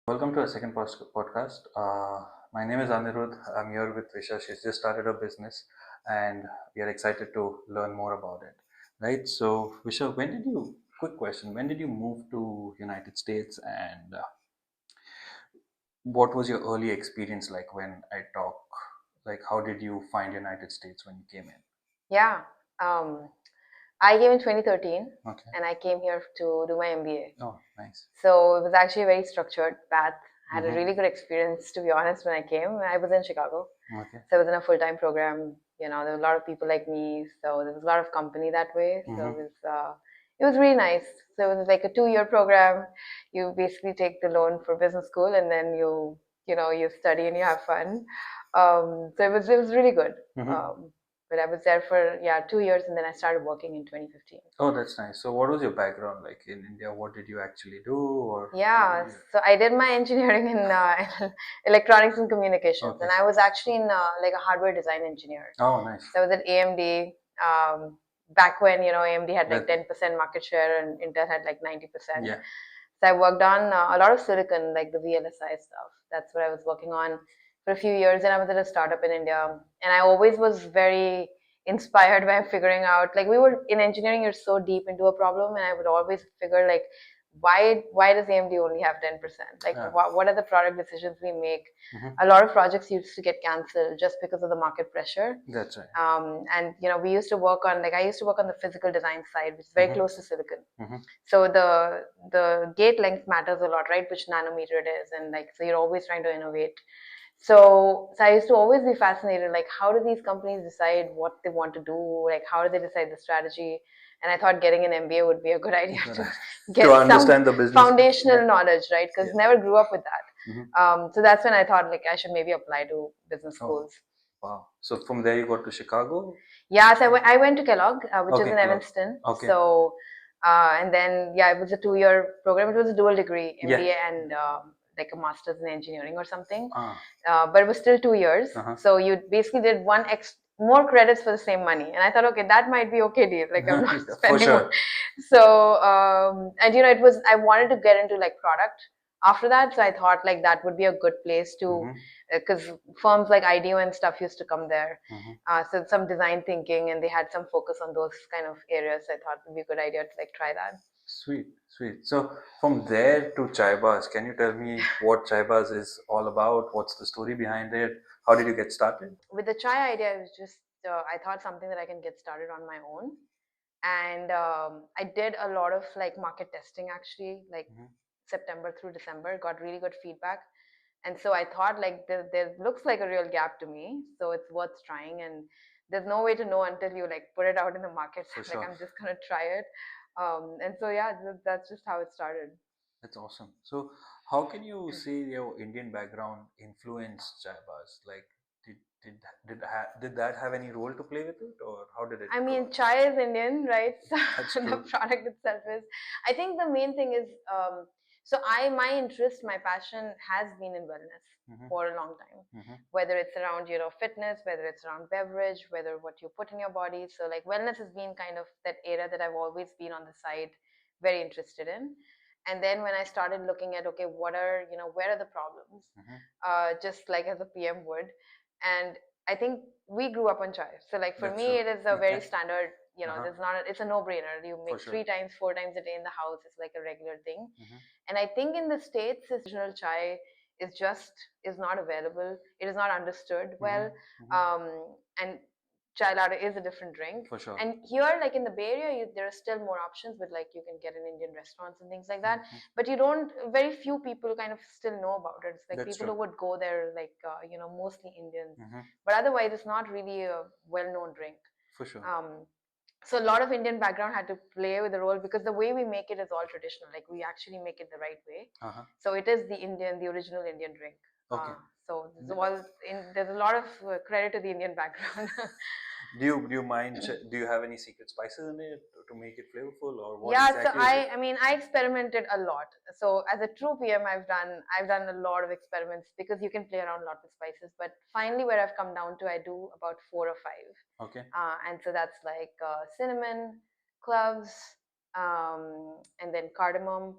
Welcome to our second podcast. My name is Anirudh. I'm here with Visha. She's just started her business, and we are excited to learn more about it. Right. So, Visha, when did you? Quick question: when did you move to United States, and what was your early experience like? When I talk, like, how did you find United States when you came in? Yeah, um, I came in 2013 Okay. and I came here to do my MBA. Oh, nice. So it was actually a very structured path. I had a Mm-hmm. really good experience, to be honest, when I came. I was in Chicago. Okay. So I was in a full-time program. There were a lot of people like me. So there was a lot of company that way. So Mm-hmm. it was really nice. So it was like a 2-year program. You basically take the loan for business school and then you study and you have fun. So it was really good. Mm-hmm. But I was there for 2 years and then I started working in 2015. Oh, that's nice. So, what was your background like in India? What did you actually do? Or Yeah, so I did my engineering in electronics and communications, okay. and I was actually in like a hardware design engineer. Oh, nice. So I was at AMD back when AMD had like That 10% market share and Intel had like 90%. yeah. So I worked on a lot of silicon, like the VLSI stuff. That's what I was working on for a few years, and I was at a startup in India, and I always was very inspired by figuring out like we were in engineering, you're so deep into a problem, and I would always figure like why does AMD only have 10%? Like Yeah. what are the product decisions we make? Mm-hmm. A lot of projects used to get canceled just because of the market pressure. That's right. And we used to work on, like, I used to work on the physical design side, which is very Mm-hmm. close to silicon. Mm-hmm. So the gate length matters a lot, right? Which nanometer it is, and like so you're always trying to innovate. So I used to always be fascinated, like how do these companies decide what they want to do? Like how do they decide the strategy? And I thought getting an MBA would be a good idea to get To some understand the business. foundational knowledge, right? Because Yeah. never grew up with that. Mm-hmm. So that's when I thought like I should maybe apply to business Oh, schools. wow. So from there you got to Chicago? Yeah, so I went to Kellogg, which is Okay, in Clark. Evanston. Okay. So, and then, it was a 2-year program. It was a dual degree, Yeah. MBA and like a master's in engineering or something. Ah. But it was still 2 years. Uh-huh. So you basically did more credits for the same money. And I thought, okay, that might be okay, deal. Like I'm not For spending sure. more. So, and I wanted to get into like product after that. So I thought like that would be a good place to, because firms like IDEO and stuff used to come there. So some design thinking, and they had some focus on those kind of areas. I thought it would be a good idea to like try that. Sweet, sweet. So from there to Chaibáz, can you tell me what Chaibáz is all about? What's the story behind it? How did you get started? With the chai idea, it was just I thought something that I can get started on my own, and I did a lot of like market testing actually, like September through December, got really good feedback. And so I thought like there looks like a real gap to me, so it's worth trying. And there's no way to know until you like put it out in the market. For Like sure. I'm just gonna try it, and so that's just how it started. That's awesome. So, how can you say your Indian background influenced Chaibaz? Like, did did did that have any role to play with it, or how did it I go? mean, chai is Indian, right? That's So the true. product itself is. I think the main thing is, my interest, my passion has been in wellness Mm-hmm. for a long time. Mm-hmm. Whether it's around fitness, whether it's around beverage, whether what you put in your body. So like wellness has been kind of that area that I've always been on the side, very interested in. And then when I started looking at, okay, what are where are the problems, Mm-hmm. just like as a PM would, and I think we grew up on chai. So like for That's me, true. it is a very Yeah. standard. Uh-huh. There's not. It's a no-brainer. You For make sure. 3 times, 4 times a day in the house. It's like a regular thing. Mm-hmm. And I think in the states, this original chai is not available. It is not understood well. Mm-hmm. Mm-hmm. And chai latte is a different drink. For sure. And here, like in the Bay Area, there are still more options with like you can get in Indian restaurants and things like that. Mm-hmm. But you don't. Very few people kind of still know about it. It's like That's people true. who would go there, like mostly Indians. Mm-hmm. But otherwise, it's not really a well-known drink. For sure. So a lot of Indian background had to play with the role because the way we make it is all traditional. Like we actually make it the right way. Uh-huh. So it is the original Indian drink. Okay. So there's a lot of credit to the Indian background. Do you mind? Do you have any secret spices in it to make it flavorful, or what Yeah, so exactly is it? I mean I experimented a lot. So as a true PM, I've done a lot of experiments because you can play around a lot with spices. But finally, where I've come down to, I do about 4 or 5. Okay. And so that's like cinnamon, cloves, and then cardamom,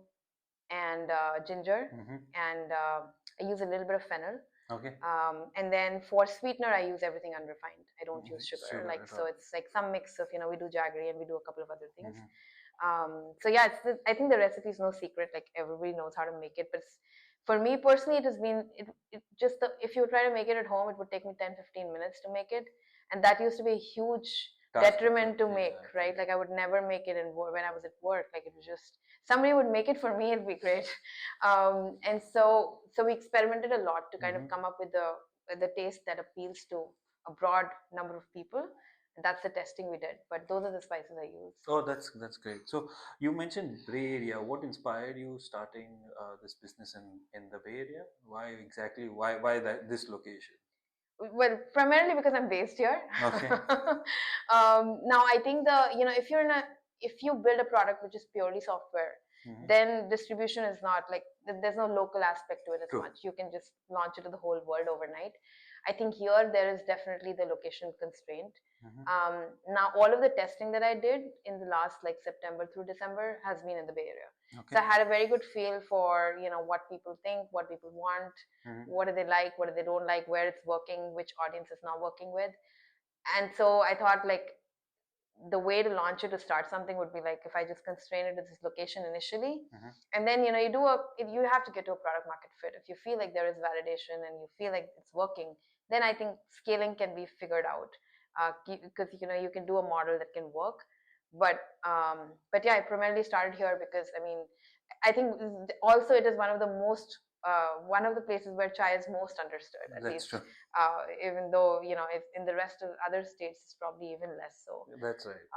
and ginger, and I use a little bit of fennel. Okay. And then for sweetener, I use everything unrefined. I don't use sugar. Like so, it's like some mix of we do jaggery and we do a couple of other things. So yeah, I think the recipe is no secret. Like everybody knows how to make it, but for me personally, it has been it just if you try to make it at home, it would take me 10-15 minutes to make it, and that used to be a huge detriment to make, right? Like I would never make it when I was at work. Like it was just somebody would make it for me, it'd be great. And so we experimented a lot to kind of come up with the taste that appeals to a broad number of people. And that's the testing we did. But those are the spices I use. Oh, that's great. So you mentioned Bay Area. What inspired you starting this business in the Bay Area? Why exactly? Why this location? Well, primarily because I'm based here. Okay. Now I think if you build a product which is purely software, then distribution is not like there's no local aspect to it as much. You can just launch it to the whole world overnight. I think here there is definitely the location constraint. Now all of the testing that I did in the last like September through December has been in the Bay Area. Okay. So I had a very good feel for what people think, what people want, what do they like, what do they don't like, where it's working, which audience is not working with. And so I thought like the way to launch it to start something would be like if I just constrain it to this location initially, and then you have to get to a product market fit. If you feel like there is validation and you feel like it's working, then I think scaling can be figured out because you can do a model that can work. But yeah, I primarily started here because I think also it is one of the places where chai is most understood, at least. True. Even though if in the rest of other states it's probably even less so. That's right.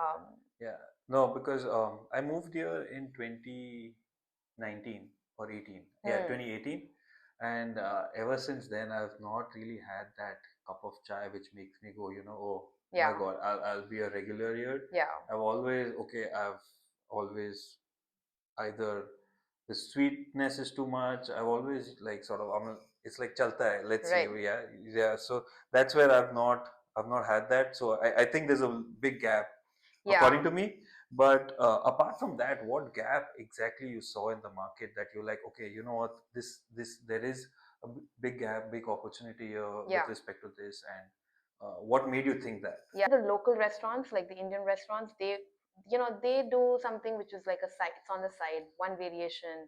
Yeah. No, because I moved here in 2019 or 18. Yeah, 2018. And ever since then, I've not really had that cup of chai which makes me go, oh my God, I'll be a regular here. Yeah. I've always either the sweetness is too much. I've always like sort of it's like chalta hai, let's say. Yeah. So that's where I've not had that. So I think there's a big gap according to me. But apart from that, what gap exactly you saw in the market that you're like, okay, you know what, this there is a big gap, big opportunity here with respect to this, and what made you think that? Yeah, the local restaurants, like the Indian restaurants, they do something which is like it's on the side, one variation,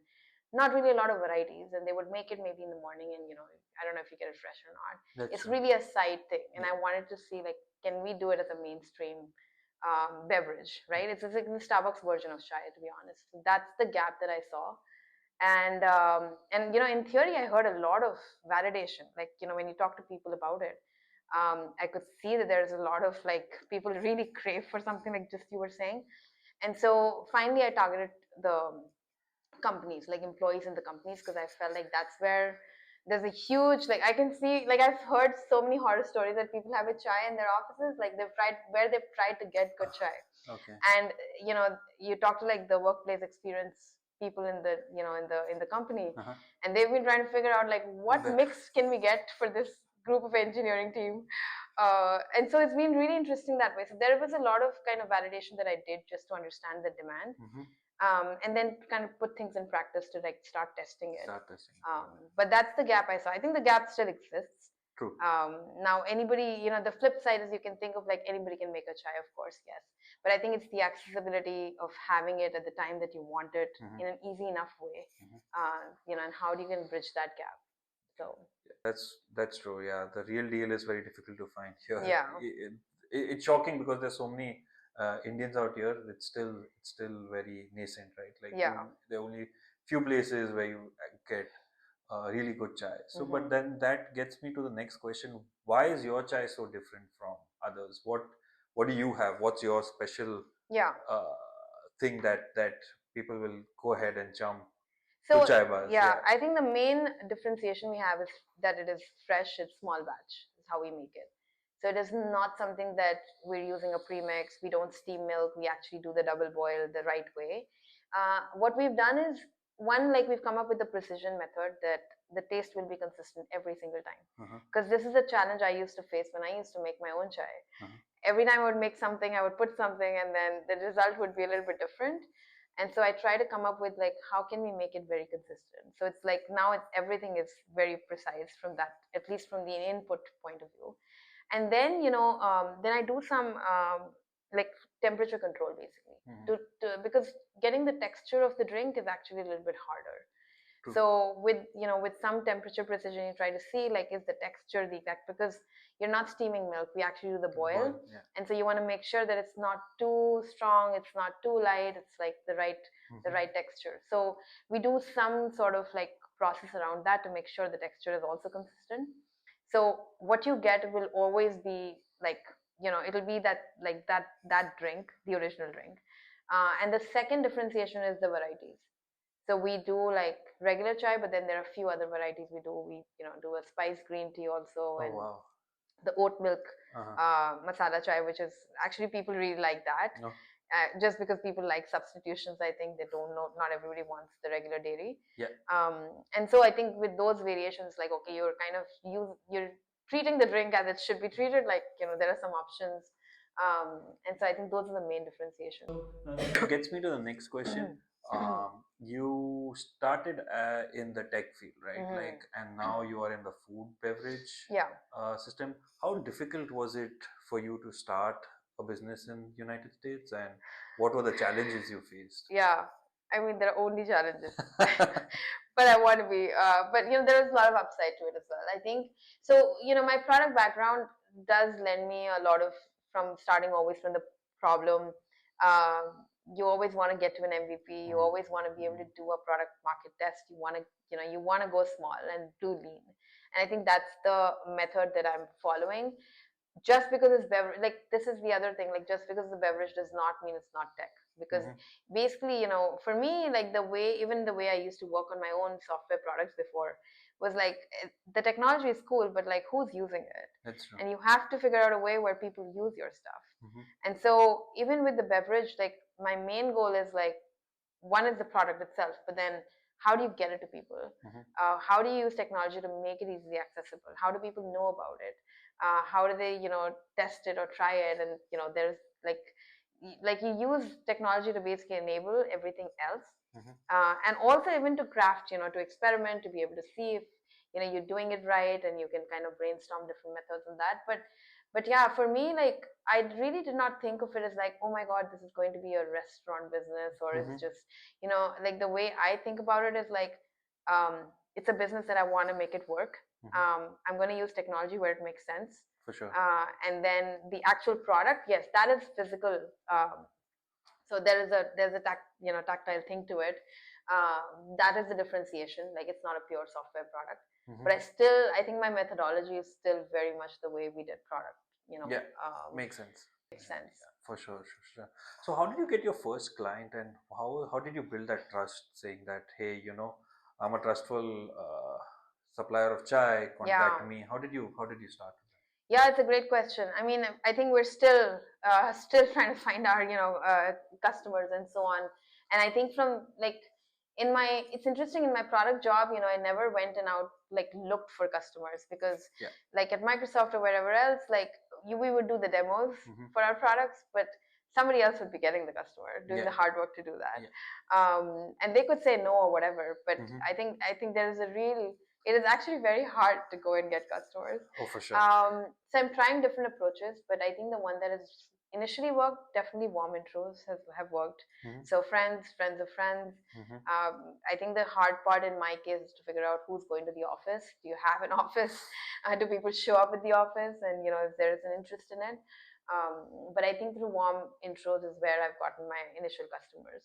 not really a lot of varieties, and they would make it maybe in the morning, and I don't know if you get it fresh or not. It's really a side thing, and I wanted to see like, can we do it as a mainstream beverage, right? It's like the Starbucks version of chai, to be honest. So that's the gap that I saw. And in theory, I heard a lot of validation. Like when you talk to people about it, I could see that there's a lot of like people really crave for something like just you were saying. And so finally, I targeted the companies, like employees in the companies, because I felt like that's where there's a huge, like I can see, like I've heard so many horror stories that people have a chai in their offices, like they've tried to get good chai. Okay. And you talk to like the workplace experience people in the in the company, and they've been trying to figure out like what mix can we get for this group of engineering team. And so it's been really interesting that way. So there was a lot of kind of validation that I did just to understand the demand. And then kind of put things in practice to like start testing it. But that's the gap I saw. I think the gap still exists. True. Now anybody, the flip side is you can think of like anybody can make a chai, of course, yes. But I think it's the accessibility of having it at the time that you want it in an easy enough way. And how do you can bridge that gap? So that's true. Yeah, the real deal is very difficult to find here. Yeah. It's shocking because there's so many Indians out here. It's still very nascent, right? Like there are only few places where you get really good chai. So, but then that gets me to the next question: why is your chai so different from others? What do you have? What's your special thing that people will go ahead and jump to ChaiBaz? Yeah, I think the main differentiation we have is that it is fresh. It's small batch. Is how we make it. So it is not something that we're using a premix. We don't steam milk. We actually do the double boil the right way. What we've done is like we've come up with the precision method that the taste will be consistent every single time. Because this is a challenge I used to face when I used to make my own chai. Every time I would make something, I would put something, and then the result would be a little bit different. And so I try to come up with like how can we make it very consistent. So it's like now it's everything is very precise from that, at least from the input point of view. And then then I do some like temperature control basically, because getting the texture of the drink is actually a little bit harder. True. So with some temperature precision, you try to see like is the texture the exact, because you're not steaming milk. We actually do the boil, yeah. And so you want to make sure that it's not too strong, it's not too light, it's like the right texture. So we do some sort of like process around that to make sure the texture is also consistent. So what you get will always be like it'll be that drink, the original drink. And the second differentiation is the varieties. So we do like regular chai, but then there are a few other varieties we do. We do a spice green tea also, and wow. The oat milk masala chai, which is actually people really like that. No. Just because people like substitutions, I think they don't know. Not everybody wants the regular dairy. Yeah. And so I think with those variations, like okay, you're kind of you're treating the drink as it should be treated. Like there are some options. And so I think those are the main differentiations. Gets me to the next question. You started in the tech field, right? Like, and now you are in the food beverage system. How difficult was it for you to start a business in United States, and what were the challenges you faced? Yeah, I mean there are only challenges, but I want to be. But there is a lot of upside to it as well. I think so. My product background does lend me a lot of, from starting always from the problem. You always want to get to an MVP. You always want to be able to do a product market test. You want to go small and do lean. And I think that's the method that I'm following. Just because it's beverage, like this is the other thing, like just because the beverage does not mean it's not tech. Because basically, for me, like even the way I used to work on my own software products before was like the technology is cool, but like who's using it? That's true. And you have to figure out a way where people use your stuff. And so even with the beverage, like my main goal is like, one is the product itself, but then how do you get it to people? How do you use technology to make it easily accessible? How do people know about it? How do they test it or try it? And there's like you use technology to basically enable everything else. And also even to craft, to experiment, to be able to see if you're doing it right, and you can kind of brainstorm different methods and that. But yeah, for me, like I really did not think of it as like, oh my god, this is going to be a restaurant business, or it's just like the way I think about it is like it's a business that I want to make it work. I'm going to use technology where it makes sense. For sure. And then the actual product, yes, that is physical. So there's a tactile thing to it. That is the differentiation. Like it's not a pure software product. But I think my methodology is still very much the way we did product. Yeah, makes sense. Makes sense. Yeah, for sure. So how did you get your first client, and how did you build that trust, saying that, hey, I'm a trustful supplier of chai, contact me. How did you start? Yeah, it's a great question. I mean, I think we're still trying to find our customers and so on. And I think from like it's interesting in my product job, I never went and out like looked for customers, because like at Microsoft or wherever else, like we would do the demos for our products, but somebody else would be getting the customer, doing the hard work to do that. And they could say no or whatever, but I think there is it is actually very hard to go and get customers. Oh, for sure. So I'm trying different approaches, but I think the one that has initially worked, definitely warm intros have worked. So friends of friends. I think the hard part in my case is to figure out who's going to the office. Do you have an office? Do people show up at the office? And if there is an interest in it. But I think through warm intros is where I've gotten my initial customers.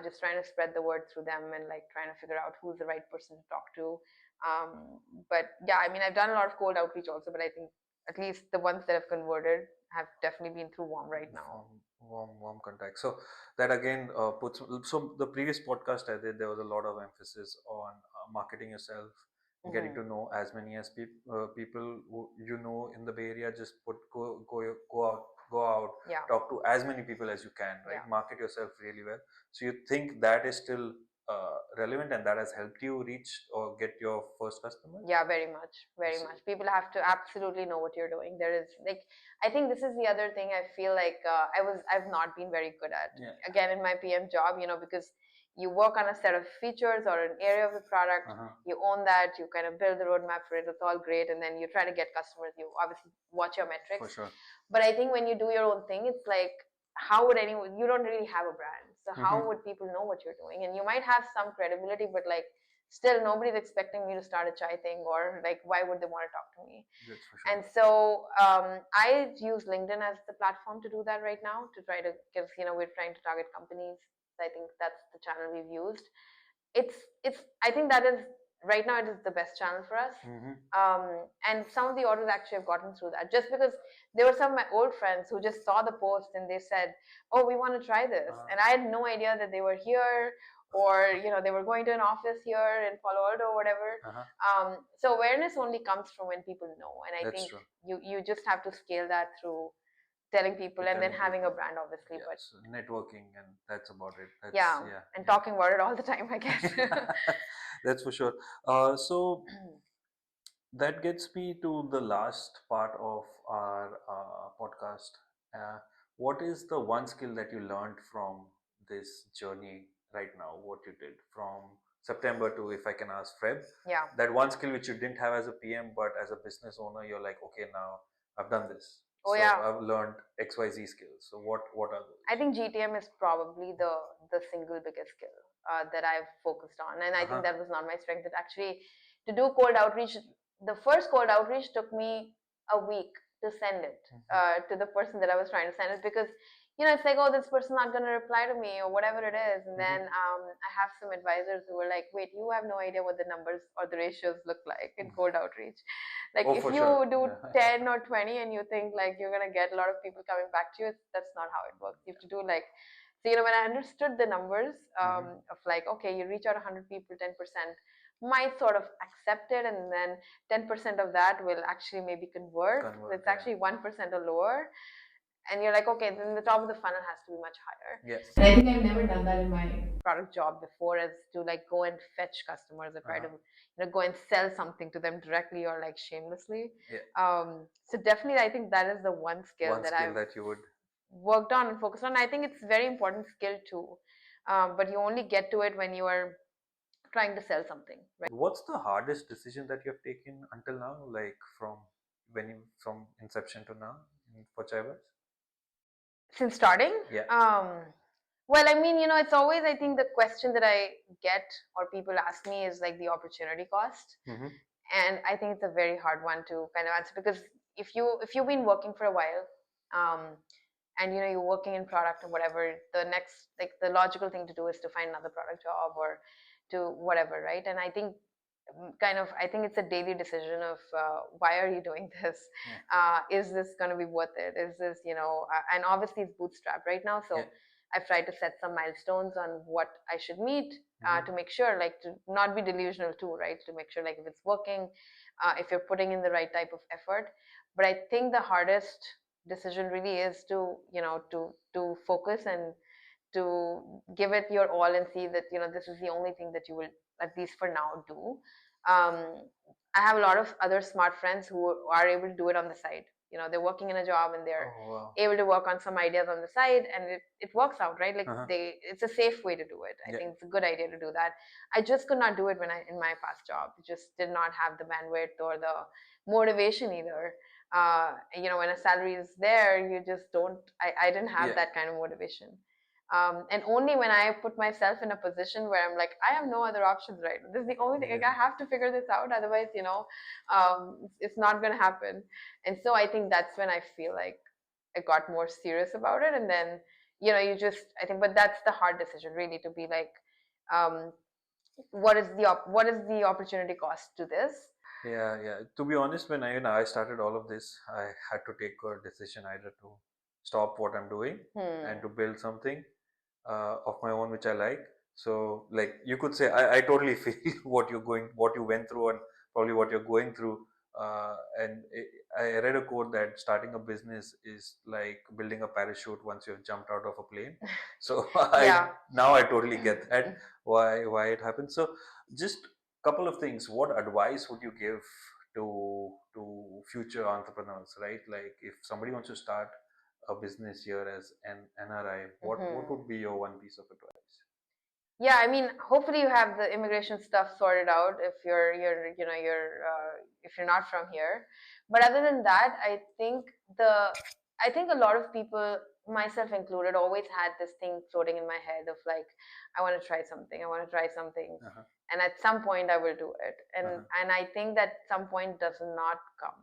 Just trying to spread the word through them, and like trying to figure out who's the right person to talk to. But yeah, I mean, I've done a lot of cold outreach also, but I think at least the ones that have converted have definitely been through warm right now. Warm contact. So that again puts. So the previous podcast I did, there was a lot of emphasis on marketing yourself, getting to know as many as people who in the Bay Area. Just go out, talk to as many people as you can, right? Market yourself really well. So you think that is still relevant and that has helped you reach or get your first customer? Yeah, very much, very much. People have to absolutely know what you're doing. There is like, I think this is the other thing I feel like I've not been very good at. Yeah. Again, in my PM job, because you work on a set of features or an area of the product, you own that, you kind of build the roadmap for it, it's all great, and then you try to get customers. You obviously watch your metrics. For sure. But I think when you do your own thing, it's like, how would anyone? You don't really have a brand, so how would people know what you're doing? And you might have some credibility, but like, still nobody's expecting me to start a chai thing, or like, why would they want to talk to me? That's for sure. And so I use LinkedIn as the platform to do that right now, to try to, because we're trying to target companies. So I think that's the channel we've used. It's I think that is right now, it is the best channel for us. And some of the orders actually have gotten through that, just because there were some of my old friends who just saw the post and they said, oh, we want to try this. And I had no idea that they were here, or they were going to an office here in Palo Alto or whatever. So awareness only comes from when people know, and I think you just have to scale that through telling people, and then having a brand, obviously. But so networking, and that's about it. And talking about it all the time, I guess. That's for sure. So that gets me to the last part of our podcast. What is the one skill that you learned from this journey right now? What you did from September to, if I can ask, Feb? Yeah. That one skill which you didn't have as a PM, but as a business owner, you're like, okay, now I've done this. Oh, yeah. I've learned XYZ skills. So what are those? I think GTM is probably the single biggest skill that I've focused on, and I think that was not my strength. It actually, to do cold outreach, the first cold outreach took me a week to send it to the person that I was trying to send it, because it's like, oh, this person's not going to reply to me or whatever it is. And then I have some advisors who were like, wait, you have no idea what the numbers or the ratios look like in cold outreach. Like, if you do 10 or 20 and you think like you're going to get a lot of people coming back to you, that's not how it works. You have to do like, so, when I understood the numbers of like, okay, you reach out 100 people, 10% might sort of accept it, and then 10% of that will actually maybe convert. So it's actually 1% or lower. And you're like, okay, then the top of the funnel has to be much higher. Yes. And I think I've never done that in my product job before, as to like go and fetch customers or try to go and sell something to them directly or like shamelessly. So definitely, I think that is the one skill that you would worked on and focused on. I think it's a very important skill too, but you only get to it when you are trying to sell something, right? What's the hardest decision that you have taken until now, like from inception to now for Chaibáz? Since starting? Well, I mean, it's always, I think the question that I get or people ask me is like the opportunity cost. And I think it's a very hard one to kind of answer, because if you've been working for a while, and you're working in product or whatever, the next, like, the logical thing to do is to find another product job or to whatever, right? And I think I think it's a daily decision of why are you doing this? Is this going to be worth it? Is this, and obviously it's bootstrapped right now, so I've tried to set some milestones on what I should meet to make sure, like, to not be delusional too, right? To make sure, like, if it's working, if you're putting in the right type of effort. But I think the hardest decision really is to, to focus and to give it your all and see that, this is the only thing that you will, at least for now, do. I have a lot of other smart friends who are able to do it on the side. They're working in a job and they're able to work on some ideas on the side, and it works out, right? Like, it's a safe way to do it. I think it's a good idea to do that. I just could not do it in my past job. Just did not have the bandwidth or the motivation either. When a salary is there, you just don't. I didn't have that kind of motivation. And only when I put myself in a position where I'm like, I have no other options, right? This is the only thing. Like, I have to figure this out. Otherwise, it's not going to happen. And so I think that's when I feel like I got more serious about it. And then, I think, but that's the hard decision, really, to be like, what is the opportunity cost to this? Yeah. To be honest, when I started all of this, I had to take a decision either to stop what I'm doing and to build something of my own which I like. So, like, you could say I totally feel what you went through and probably what you're going through and I read a quote that starting a business is like building a parachute once you've jumped out of a plane. So Yeah. I totally get that why it happens. So just couple of things. What advice would you give to future entrepreneurs, right? Like if somebody wants to start a business here as an NRI, what would be your one piece of advice? Yeah, I mean, hopefully you have the immigration stuff sorted out if if you're not from here. But other than that, I think a lot of people, myself included, always had this thing floating in my head of like, I want to try something, I want to try something, and at some point I will do it. And I think that some point does not come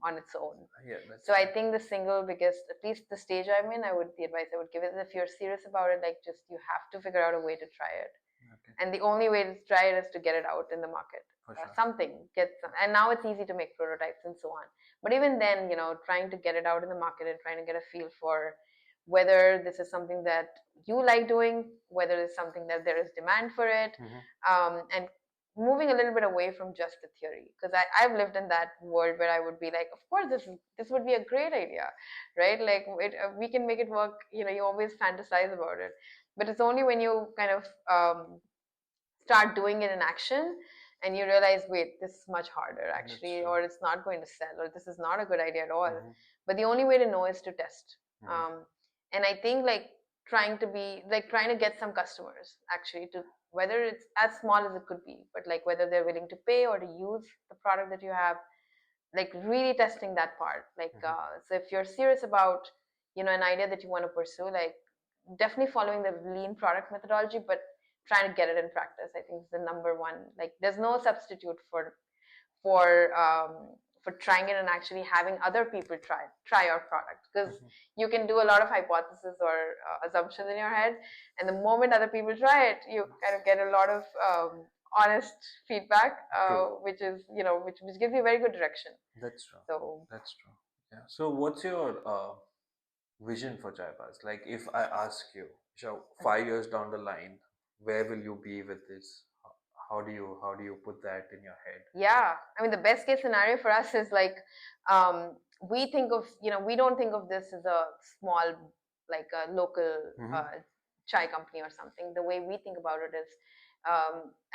on its own. Yeah, so I think the single biggest, at least the stage I'm in, the advice I would give is if you're serious about it, like just you have to figure out a way to try it. Okay. And the only way to try it is to get it out in the market. Something and now it's easy to make prototypes and so on. But even then, trying to get it out in the market and trying to get a feel for whether this is something that you like doing, whether it's something that there is demand for it, and moving a little bit away from just the theory, because I've lived in that world where I would be like, of course this would be a great idea, right? Like we can make it work. You always fantasize about it, but it's only when you kind of start doing it in action and you realize, wait, this is much harder actually, or it's not going to sell, or this is not a good idea at all. But the only way to know is to test. And I think like trying to get some customers actually, to whether it's as small as it could be, but like whether they're willing to pay or to use the product that you have, like really testing that part. Like so if you're serious about an idea that you want to pursue, like definitely following the lean product methodology, but trying to get it in practice, I think is the number one. Like there's no substitute for for trying it and actually having other people try your product, because you can do a lot of hypotheses or assumptions in your head, and the moment other people try it, you kind of get a lot of honest feedback, which is which gives you very good direction. That's true. So That's true. Yeah. So what's your vision for Chaibáz? Like if I ask you, so 5 years down the line, where will you be with this? How do you put that in your head? Yeah, I mean the best case scenario for us is like we think of we don't think of this as a small, like a local chai company or something. The way we think about it is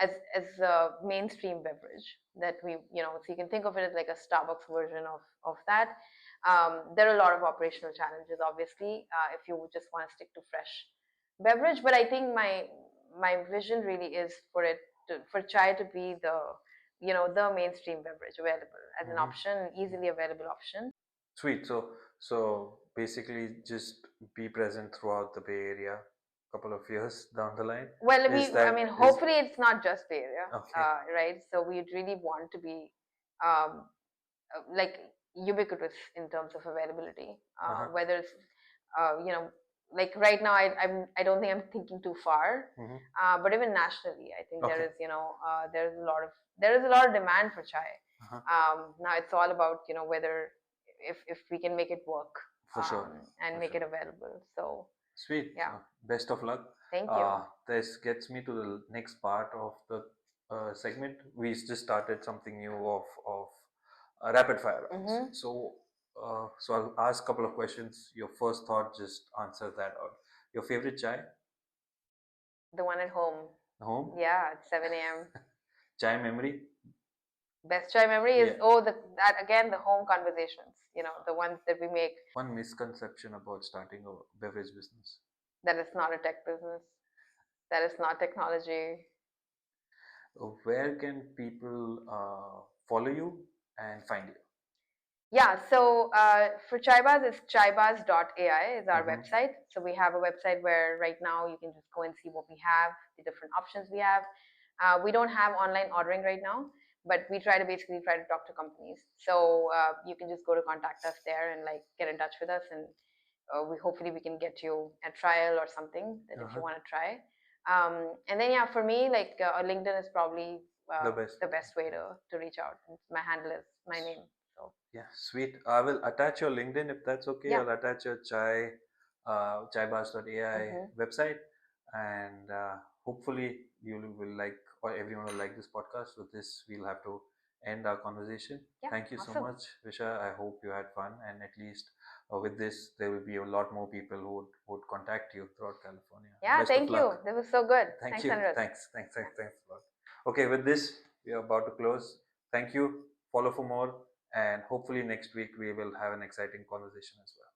as a mainstream beverage that we so you can think of it as like a Starbucks version of that. There are a lot of operational challenges, obviously, if you just want to stick to fresh beverage. But I think my vision really is for chai to be the mainstream beverage available as an option, an easily available option. Sweet. So basically, just be present throughout the Bay Area. Couple of years down the line. Well, I mean, hopefully it's not just Bay Area, right? So we'd really want to be um, like ubiquitous in terms of availability, whether it's like right now I don't think I'm thinking too far, but even nationally I think there is there is a lot of demand for chai. Now it's all about whether if we can make it work for sure and make it available. So sweet. Yeah. Best of luck. Thank you. This gets me to the next part of the segment. We just started something new of rapid fire rounds. So I'll ask a couple of questions. Your first thought, just answer that out. Your favorite chai? The one at home. Home? Yeah, at 7 a.m. Chai memory? Best chai memory is that again, the home conversations. The ones that we make. One misconception about starting a beverage business? That it's not a tech business. That it's not technology. Where can people follow you and find you? Yeah, so for Chaibáz, it's chaibaz.ai is our website. So we have a website where right now you can just go and see what we have, the different options we have. We don't have online ordering right now, but we try to talk to companies. So you can just go to contact us there and like get in touch with us, and hopefully we can get you a trial or something that if you want to try. And then for me, like LinkedIn is probably the best way to reach out. My handle is my name. So yeah, sweet. I will attach your LinkedIn if that's okay. I'll attach your chaibaz.ai website, and hopefully you will like, or everyone will like this podcast. With this, we'll have to end our conversation. Yeah, Thank you so awesome. much, Visha. I hope you had fun, and at least with this, there will be a lot more people who would contact you throughout California. Yeah, Best of thank you. luck. This was so good. Thank Thanks, you. Anirudh. Thanks a lot. Okay, with this, we are about to close. Thank you. Follow for more, and hopefully next week we will have an exciting conversation as well.